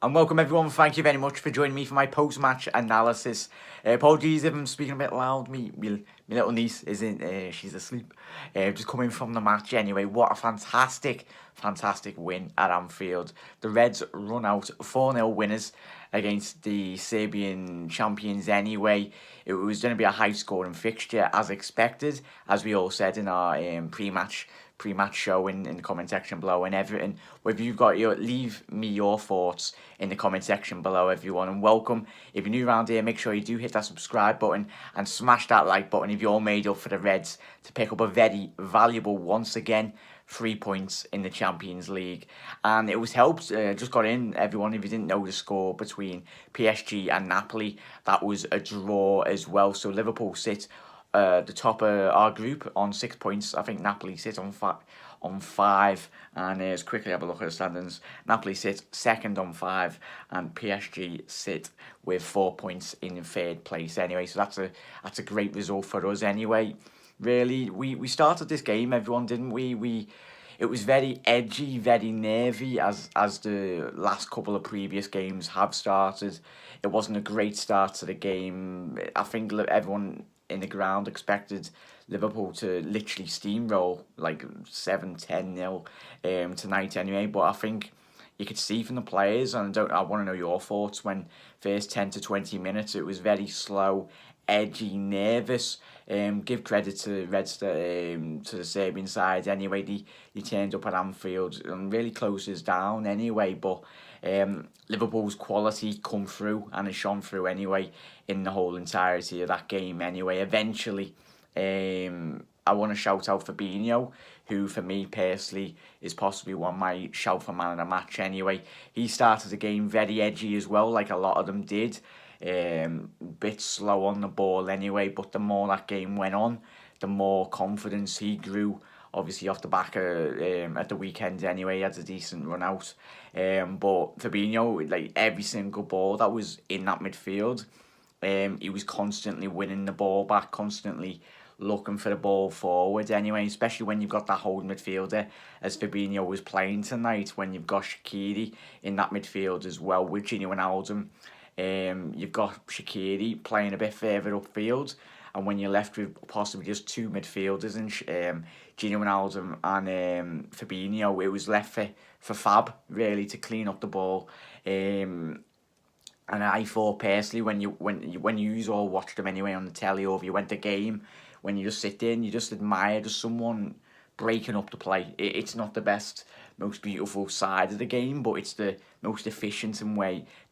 And welcome everyone. Thank you very much for joining me for my post-match analysis. Apologies if I'm speaking a bit loud. Me little niece isn't. She's asleep. Just coming from the match anyway. What a fantastic win at Anfield. The Reds run out 4-0 winners against the Serbian champions anyway. It was going to be a high-scoring fixture as expected, as we all said in our pre-match show in the comment section below and everything. Whether you've got leave me your thoughts in the comment section below, everyone, and welcome. If you're new around here, make sure you do hit that subscribe button and smash that like button if you're made up for the Reds to pick up a very valuable, once again, 3 points in the Champions League. And it was helped, just got in, everyone, if you didn't know the score between PSG and Napoli, that was a draw as well. So Liverpool sit the top of our group on 6 points. I think Napoli sit on 5, and let's quickly have a look at the standings. Napoli sit second on 5, and PSG sit with 4 points in third place anyway. So that's a great result for us anyway. Really, we started this game, everyone, didn't we? It was very edgy, very nervy, as the last couple of previous games have started. It wasn't a great start to the game. I think everyone in the ground expected Liverpool to literally steamroll like 7-10-0 tonight anyway. But I think you could see from the players, and I want to know your thoughts, when first 10 to 20 minutes it was very slow, edgy, nervous. Give credit to Reds, to the Serbian side anyway. They turned up at Anfield and really closed us down anyway. But Liverpool's quality come through, and it shone through anyway in the whole entirety of that game anyway. Eventually, I want to shout out Fabinho, who for me personally is possibly one of my shout for man of the match anyway. He started the game very edgy as well, like a lot of them did. Bit slow on the ball anyway, but the more that game went on, the more confidence he grew. Obviously off the back of at the weekend anyway, he had a decent run out. But Fabinho, like every single ball that was in that midfield, he was constantly winning the ball back, constantly looking for the ball forward anyway, especially when you've got that whole midfielder as Fabinho was playing tonight, when you've got Shaqiri in that midfield as well with Gini Wijnaldum. You've got Shaqiri playing a bit further upfield, and when you're left with possibly just two midfielders and Gini Wijnaldum and Fabinho, it was left for Fab really to clean up the ball. And I thought personally, when you all watched them anyway on the telly, or if you went to game, when you just sit there and you just admire just someone breaking up the play. It's not the best, most beautiful side of the game, but it's the most efficient the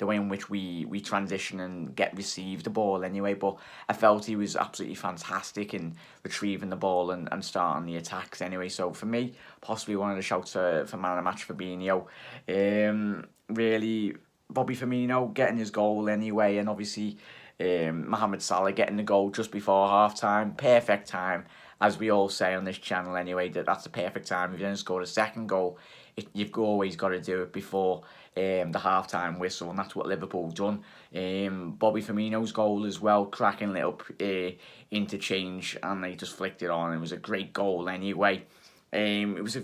way in which we transition and receive the ball anyway. But I felt he was absolutely fantastic in retrieving the ball and starting the attacks anyway. So for me, possibly one of the shouts for man of the match, Fabinho. Really, Bobby Firmino getting his goal anyway, and obviously Mohamed Salah getting the goal just before half-time. Perfect time, as we all say on this channel anyway, that's the perfect time. If you don't score a second goal, you've always got to do it before the half-time whistle, and that's what Liverpool done. Bobby Firmino's goal as well, cracking little interchange, and they just flicked it on. It was a great goal anyway. It was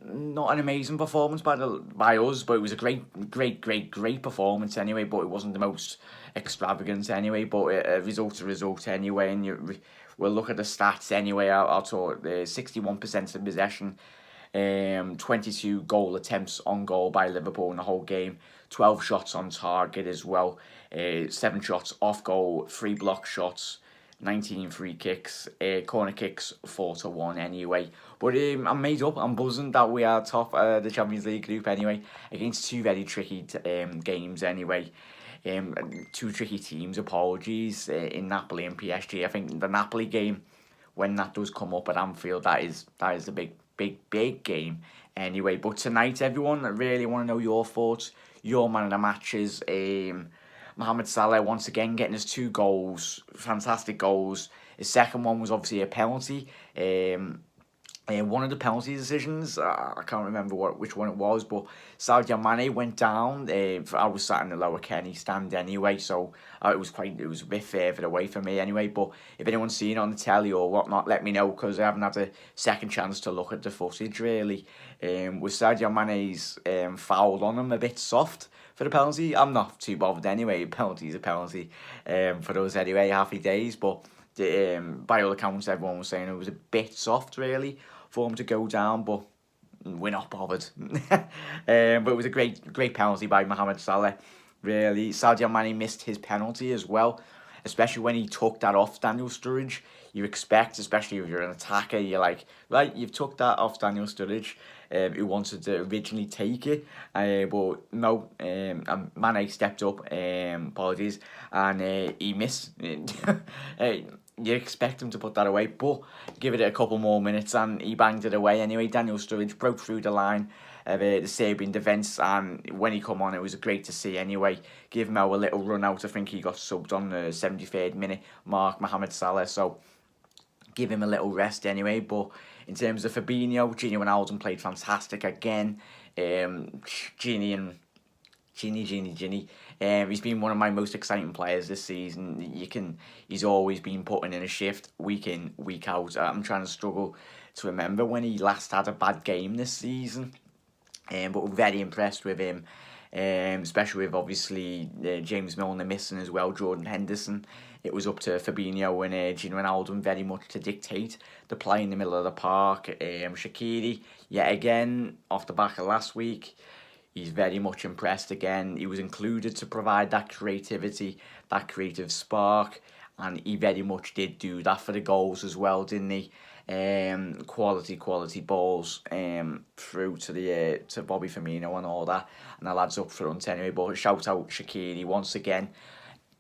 not an amazing performance by us, but it was a great performance anyway. But it wasn't the most extravagant anyway. But a result anyway. And we'll look at the stats anyway. I'll talk 61% of possession, 22 goal attempts on goal by Liverpool in the whole game, 12 shots on target as well, 7 shots off goal, 3 block shots, 19 free kicks, corner kicks 4-1 anyway. But I'm made up, I'm buzzing that we are top the Champions League group anyway, against two very tricky games anyway. Two tricky teams, apologies, in Napoli and PSG. I think the Napoli game, when that does come up at Anfield, that is a big game anyway. But tonight, everyone, I really want to know your thoughts, your man of the matches. Mohamed Salah once again getting his 2 goals, fantastic goals. His second one was obviously a penalty. One of the penalty decisions, I can't remember which one it was, but Sadio Mane went down. I was sat in the lower Kenny stand anyway, so it was a bit further away from me anyway. But if anyone's seen it on the telly or whatnot, let me know, because I haven't had a second chance to look at the footage really. Was Sadio Mane's foul on him a bit soft for the penalty? I'm not too bothered anyway. Penalty's a penalty for us anyway. Happy days, but. By all accounts, everyone was saying it was a bit soft, really, for him to go down, but we're not bothered. But it was a great penalty by Mohamed Salah. Really, Sadio Mane missed his penalty as well, especially when he took that off Daniel Sturridge. You expect, especially if you're an attacker, you're like, right, you've took that off Daniel Sturridge, who wanted to originally take it, but no, Mane stepped up, apologies, and he missed. You expect him to put that away, but give it a couple more minutes and he banged it away anyway. Daniel Sturridge broke through the line of the Serbian defence, and when he come on, it was great to see anyway. Give him a little run out. I think he got subbed on the 73rd minute mark, Mohamed Salah, so give him a little rest anyway. But in terms of Fabinho, Gini Wijnaldum played fantastic again. Gini. He's been one of my most exciting players this season. He's always been putting in a shift week in, week out. I'm trying to struggle to remember when he last had a bad game this season. But we're very impressed with him, especially with obviously James Milner missing as well, Jordan Henderson. It was up to Fabinho and Gini Wijnaldum very much to dictate the play in the middle of the park. Shaqiri, yet again, off the back of last week, he's very much impressed again. He was included to provide that creativity, that creative spark, and he very much did do that for the goals as well, didn't he? Quality balls through to Bobby Firmino and all that, and the lads up front anyway. But shout out Shaqiri once again.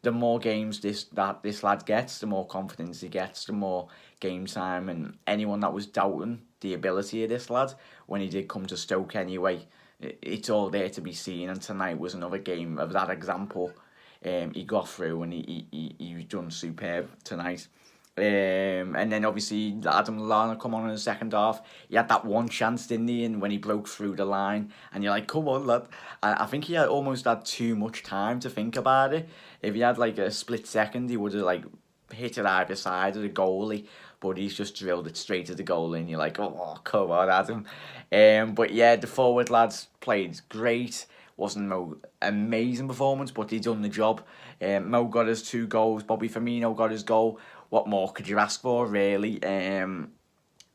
The more games this lad gets, the more confidence he gets, the more game time, and anyone that was doubting the ability of this lad when he did come to Stoke anyway, it's all there to be seen. And tonight was another game of that example. He got through and he was done superb tonight. And then obviously Adam Lallana come on in the second half. He had that one chance, didn't he? And when he broke through the line, and you're like, come on, lad. I think he almost had too much time to think about it. If he had like a split second, he would have like hit it either side of the goalie. But he's just drilled it straight to the goalie, and you're like, oh, come on, Adam. But yeah, the forward lads played great. Wasn't no amazing performance, but he done the job. Mo got his 2 goals. Bobby Firmino got his goal. What more could you ask for, really? And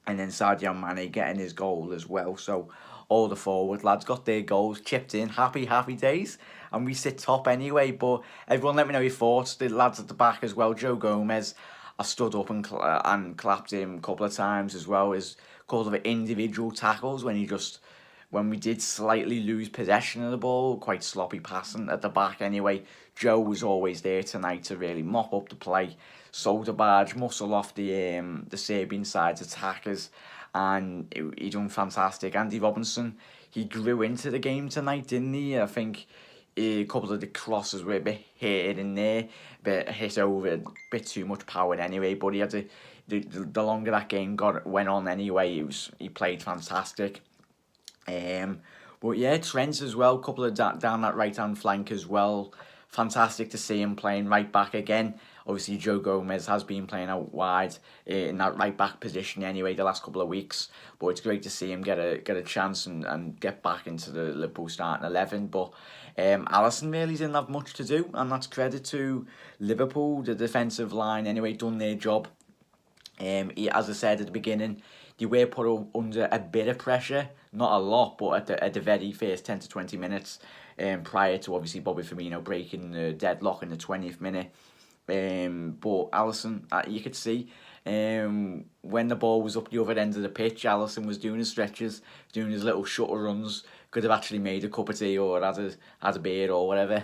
then Sadio Mane getting his goal as well. So all the forward lads got their goals, chipped in. Happy days. And we sit top anyway. But everyone let me know your thoughts. The lads at the back as well. Joe Gomez, I stood up and clapped him a couple of times as well. As called of individual tackles when we did slightly lose possession of the ball, quite sloppy passing at the back anyway. Joe was always there tonight to really mop up the play, Soderbergh, muscle off the Serbian side's attackers, and he done fantastic. Andy Robinson, he grew into the game tonight, didn't he? I think a couple of the crosses were a bit hit in there, but hit over a bit too much power anyway. But he had the longer that game went on anyway, he played fantastic. But yeah, Trent as well, couple of down that right hand flank as well. Fantastic to see him playing right back again. Obviously, Joe Gomez has been playing out wide in that right back position anyway the last couple of weeks. But it's great to see him get a chance and get back into the Liverpool starting 11. But Alisson really didn't have much to do, and that's credit to Liverpool. The defensive line anyway done their job. As I said at the beginning, they were put under a bit of pressure, not a lot, but at the very first 10 to 20 minutes, prior to obviously Bobby Firmino breaking the deadlock in the 20th minute. But Alisson, you could see, when the ball was up the other end of the pitch, Alisson was doing his stretches, doing his little shutter runs. Could have actually made a cup of tea or had a beer or whatever,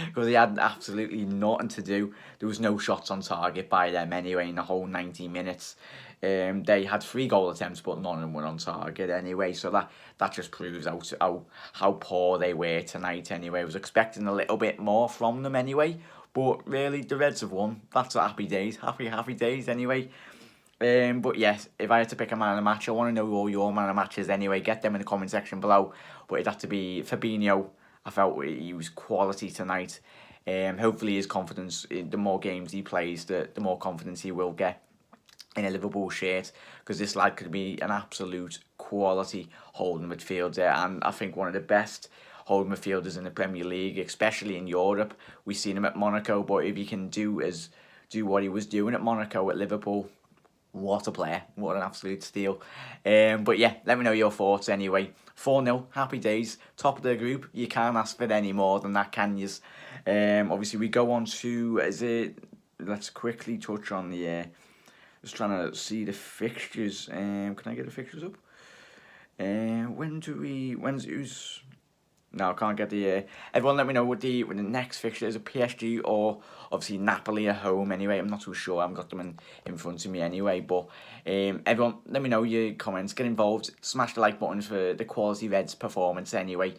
because he had absolutely nothing to do. There was no shots on target by them anyway in the whole 90 minutes. They had 3 goal attempts, but none of them were on target anyway. So that just proves out how poor they were tonight anyway. I was expecting a little bit more from them anyway, but really the Reds have won. That's happy days, happy days anyway. But yes, if I had to pick a man of the match, I want to know all your man of the matches anyway. Get them in the comment section below. But it'd have to be Fabinho. I felt he was quality tonight. Hopefully his confidence, the more games he plays, the more confidence he will get in a Liverpool shirt, because this lad could be an absolute quality holding midfielder, and I think one of the best holding midfielders in the Premier League, especially in Europe. We've seen him at Monaco, but if he can do what he was doing at Monaco at Liverpool, what a player, what an absolute steal. But yeah, let me know your thoughts anyway. 4-0, happy days, top of the group. You can't ask for any more than that, can you? Obviously we go on to, let's quickly touch on the just trying to see the fixtures. Can I get the fixtures up? Who's? No, I can't get the. Everyone, let me know what the next fixture is. A PSG or obviously Napoli at home. Anyway, I'm not too sure. I haven't got them in front of me anyway. But everyone, let me know your comments. Get involved. Smash the like button for the quality Reds performance anyway.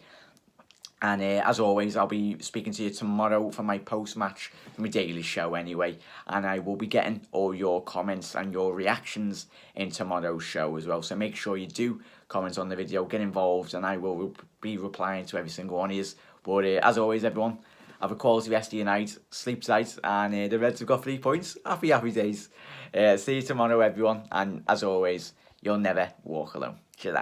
And as always, I'll be speaking to you tomorrow for my post-match, for my daily show anyway. And I will be getting all your comments and your reactions in tomorrow's show as well. So make sure you do comment on the video, get involved, and I will be replying to every single one of you. But as always, everyone, have a quality rest of your night, sleep tight, and the Reds have got 3 points. Happy days. See you tomorrow, everyone. And as always, you'll never walk alone. Shut